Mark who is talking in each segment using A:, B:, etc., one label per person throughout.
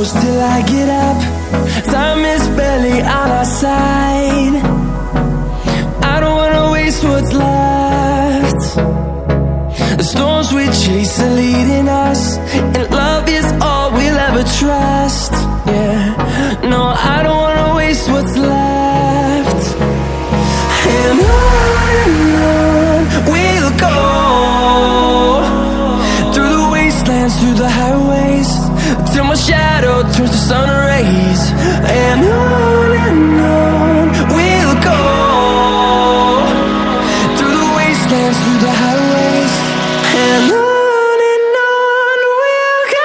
A: close till I get up. Time is barely on our side. I don't wanna waste what's left. The storms we chase are leading us, and love is all we'll ever trust. Yeah, no, I don't wanna waste what's left. And on we'll go, through the wastelands, through the highways, till my shadow turns to sun rays. And on we'll go, through the wastelands, through the highways, and on we'll go.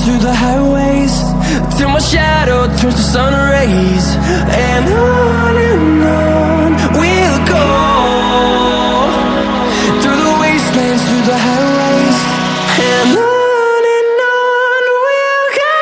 A: Through the highways, till my shadow turns to sun rays. And on we'll go, through the wastelands, through the highways, and on we'll go.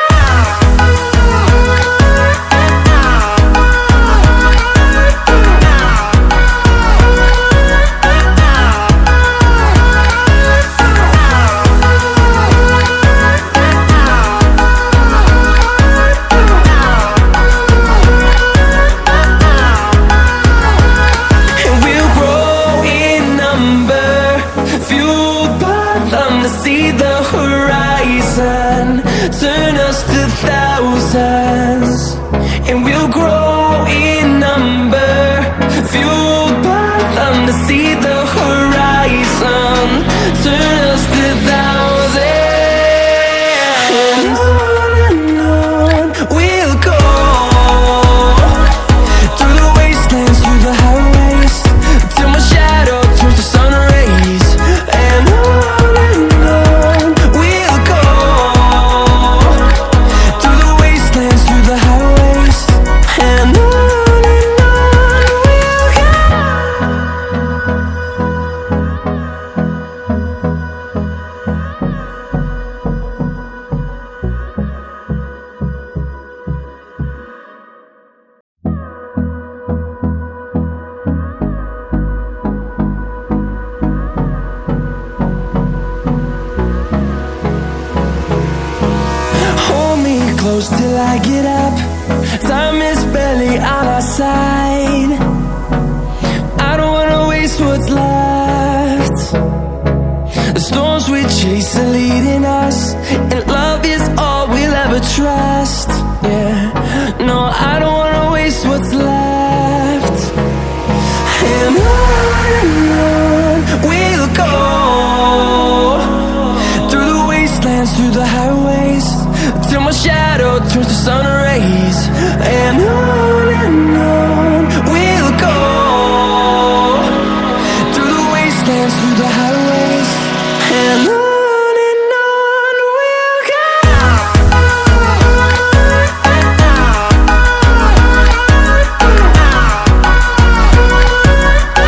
A: See the horizon, turn us to thousands, and we'll grow in number, fueled by them. To see the horizon, turn us to thousands, and on we'll go, through the wastelands, through the highways, till my shadow turns to sun rays. And close till I get up. Time is barely on our side. I don't wanna waste what's left. The storms we chase are leading us, and love is all we'll ever trust. Yeah, no, I don't wanna waste what's left. And on we'll go, through the wastelands, through the highways, till my shadow turns to sun